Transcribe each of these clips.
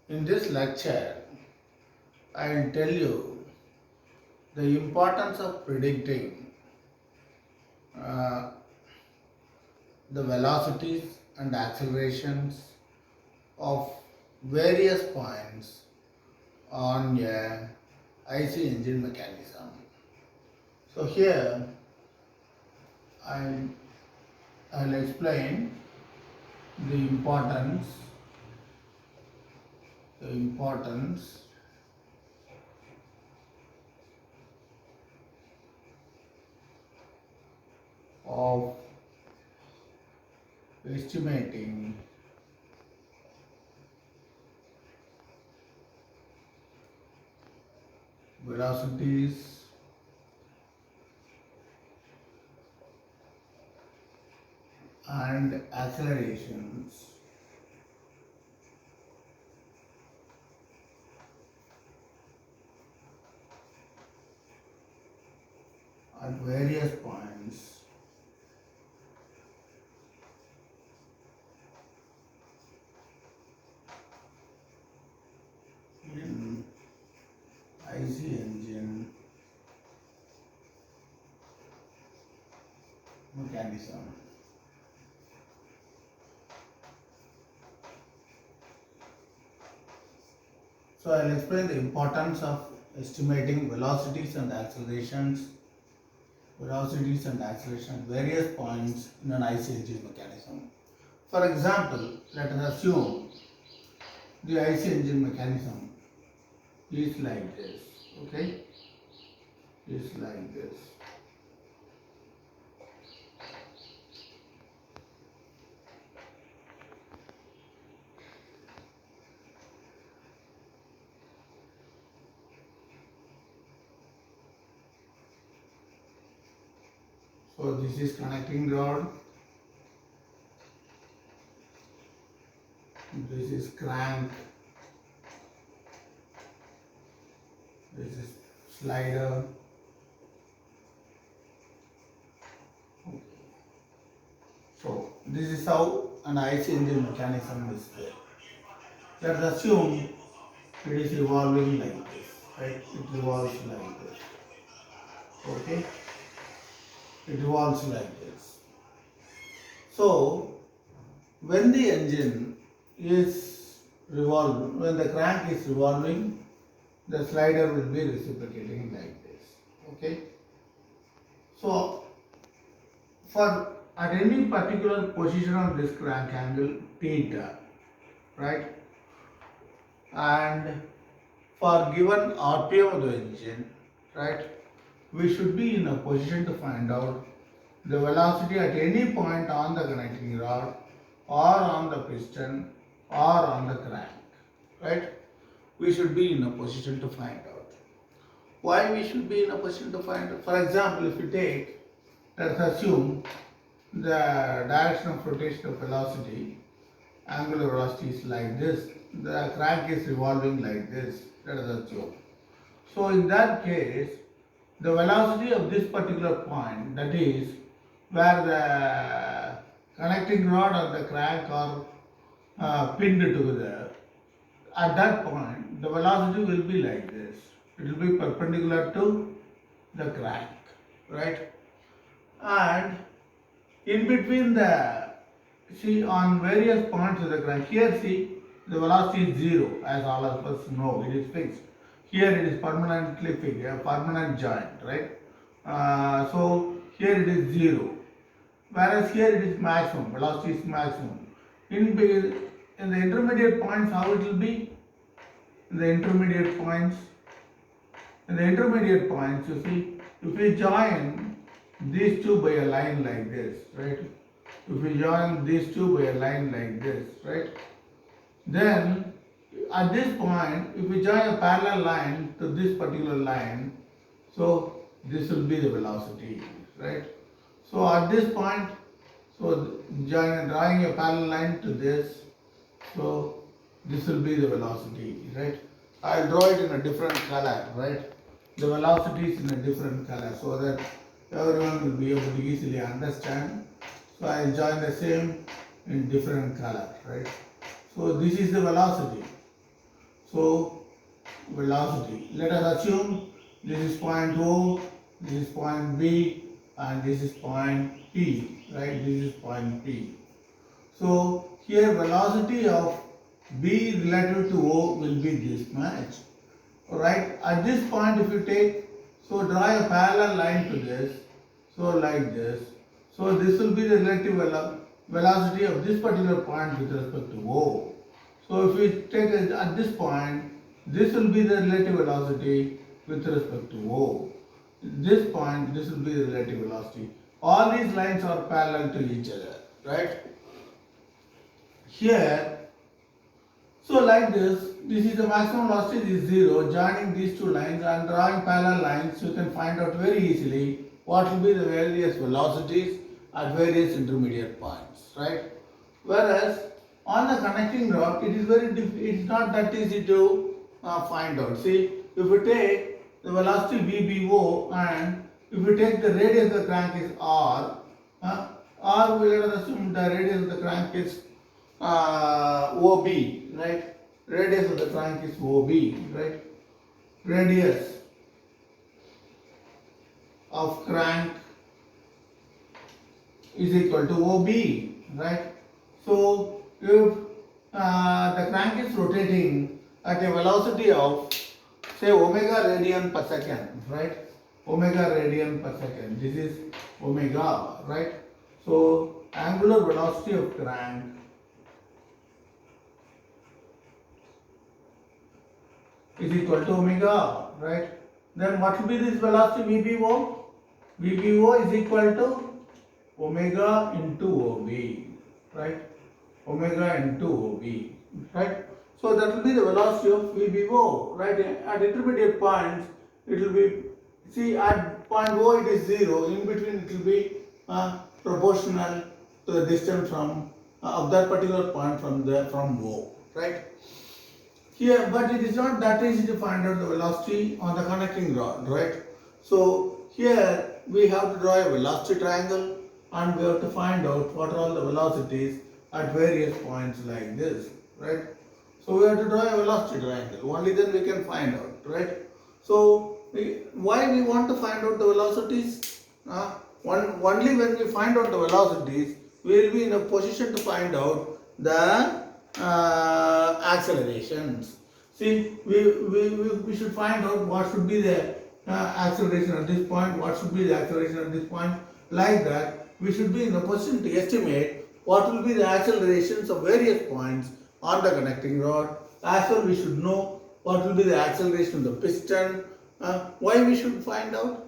In this lecture, I will tell you the importance of predicting uh, the velocities and accelerations of various points on a IC engine mechanism. So here I will explain the importance of estimating velocities and accelerations at various points in IC engine mechanism. So I'll explain the importance of estimating velocities and accelerations at various points in an IC engine mechanism. For example, let us assume the IC engine mechanism is like this, okay? Is like this. So this is connecting rod, this is crank, this is slider. So this is how an IC engine mechanism is there. Let us assume it is revolving like this, right? It revolves like this. Okay? It revolves like this. So when the engine is revolving, when the crank is revolving, the slider will be reciprocating like this. Okay? So for at any particular position of this crank angle theta, right? And for given RPM of the engine, right, we should be in a position to find out the velocity at any point on the connecting rod or on the piston or on the crank, right? We should be in a position to find out. Why we should be in a position to find out? For example, if you take, let's assume the direction of rotation of velocity, angular velocity is like this, the crank is revolving like this, let us assume. So in that case, the velocity of this particular point, that is where the connecting rod or the crank are pinned together, at that point the velocity will be like this. It will be perpendicular to the crank, right? And in between the, see, on various points of the crank, here see the velocity is 0, as all of us know, it is fixed. Here it is permanently fixed, a permanent joint, right? So here it is 0, whereas here it is maximum, velocity is maximum. In the intermediate points, how it will be? In the intermediate points, you see, if we join these two by a line like this, right? If we join these two by a line like this, right? Then at this point, if we join a parallel line to this particular line, so this will be the velocity, right? So at this point, so drawing a parallel line to this, so this will be the velocity, right? I'll draw it in a different color, right? The velocity is in a different color so that everyone will be able to easily understand. So I'll join the same in different color, right? So this is the velocity. So velocity. Let us assume this is point O, this is point B, and this is point P, right? This is point P. So here velocity of B relative to O will be this much. Alright, at this point if you take, so draw a parallel line to this, so like this. So this will be the relative velocity of this particular point with respect to O. So if we take it at this point, this will be the relative velocity with respect to O. This point, this will be the relative velocity. All these lines are parallel to each other, right? Here, so like this is the maximum velocity, this is 0. Joining these two lines and drawing parallel lines, you can find out very easily what will be the various velocities at various intermediate points, right? Whereas on the connecting rod, it is not that easy to find out. See, if we take the velocity VBO and if we take the radius of the crank is R, R will let us assume the radius of the crank is OB, right? Radius of the crank is OB, right? Radius of crank is equal to OB, right? So if the crank is rotating at a velocity of say omega radian per second, right? Omega radian per second. This is omega, right? So angular velocity of crank is equal to omega, right? Then what will be this velocity VBO? VBO is equal to omega into OB, right? Omega into OB, right? So that will be the velocity of VBO, right? At intermediate points, it will be, see at point O it is 0, in between it will be proportional to the distance from of that particular point from O, right? Here, but it is not that easy to find out the velocity on the connecting rod, right? So here we have to draw a velocity triangle and we have to find out what are all the velocities at various points like this, right? So we have to draw a velocity triangle, only then we can find out, right? So why we want to find out the velocities? Only when we find out the velocities, we will be in a position to find out the accelerations. See, we should find out what should be the acceleration at this point, what should be the acceleration at this point. Like that, we should be in a position to estimate what will be the accelerations of various points on the connecting rod. As well, we should know what will be the acceleration of the piston. Why we should find out?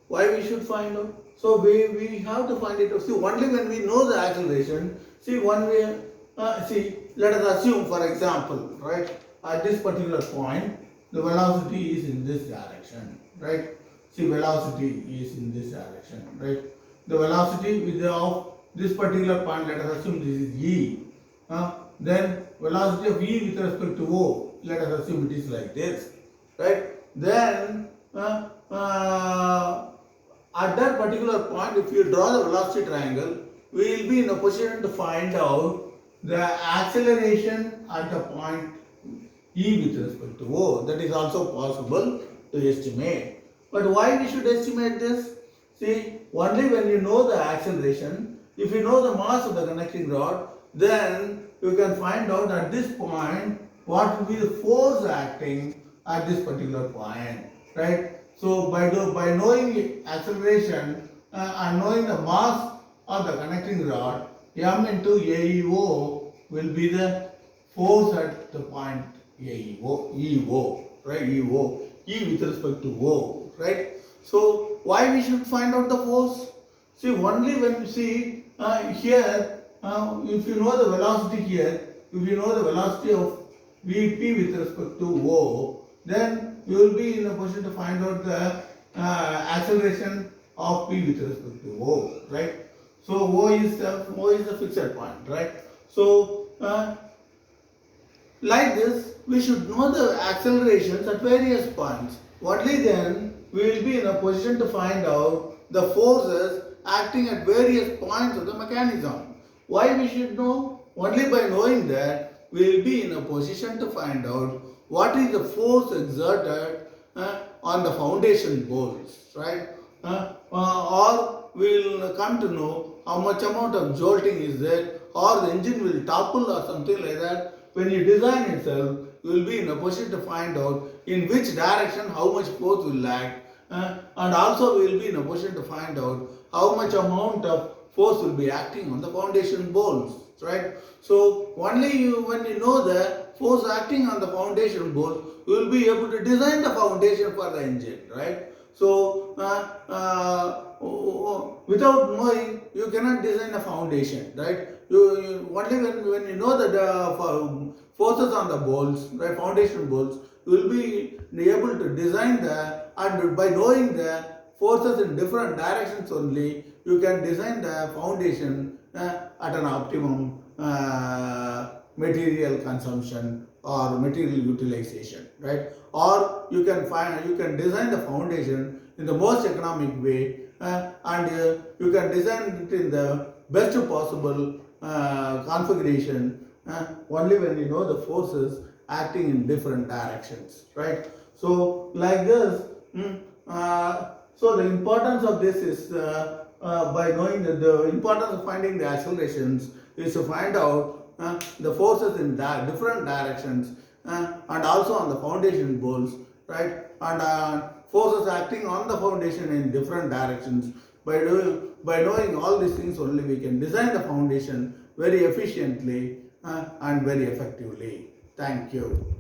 Why we should find out? So we have to find it out. See, only when we know the acceleration, see one way, let us assume for example, right, at this particular point, the velocity is in this direction, right? See, velocity is in this direction, right? The velocity of this particular point, let us assume this is E. Then velocity of E with respect to O, let us assume it is like this, right? Then at that particular point, if you draw the velocity triangle, we will be in a position to find out the acceleration at the point E with respect to O. That is also possible to estimate. But why we should estimate this? See, only when you know the acceleration, if you know the mass of the connecting rod, then you can find out at this point what will be the force acting at this particular point, right? So by knowing acceleration and knowing the mass of the connecting rod, M into AEO will be the force at the point EO, right? EO, E with respect to O, right? So why we should find out the force? See, only when you see here, if you know the velocity here, if you know the velocity of Vp with respect to O, then you will be in a position to find out the acceleration of P with respect to O, right? So O is the fixed point, right? So like this, we should know the accelerations at various points. Only then we will be in a position to find out the forces acting at various points of the mechanism. Why we should know? Only by knowing that we will be in a position to find out what is the force exerted on the foundation bolts, right? Or we will come to know how much amount of jolting is there, or the engine will topple or something like that. When you design itself, you will be in a position to find out in which direction how much force will act, and also we will be in a position to find out how much amount of force will be acting on the foundation bolts, right? So only when you know the force acting on the foundation bolts, you will be able to design the foundation for the engine, right? So without knowing, you cannot design a foundation, right? You only when you know the forces on the bolts, right, foundation bolts, you will be able to design and by knowing the forces in different directions only, you can design the foundation at an optimum material consumption or material utilization, right? Or you can design the foundation in the most economic way, and you can design it in the best possible configuration only when you know the forces acting in different directions, right? So like this, so the importance of this is by knowing the importance of finding the accelerations is to find out the forces in different directions and also on the foundation bolts, right? And forces acting on the foundation in different directions. By knowing all these things only, we can design the foundation very efficiently and very effectively. Thank you.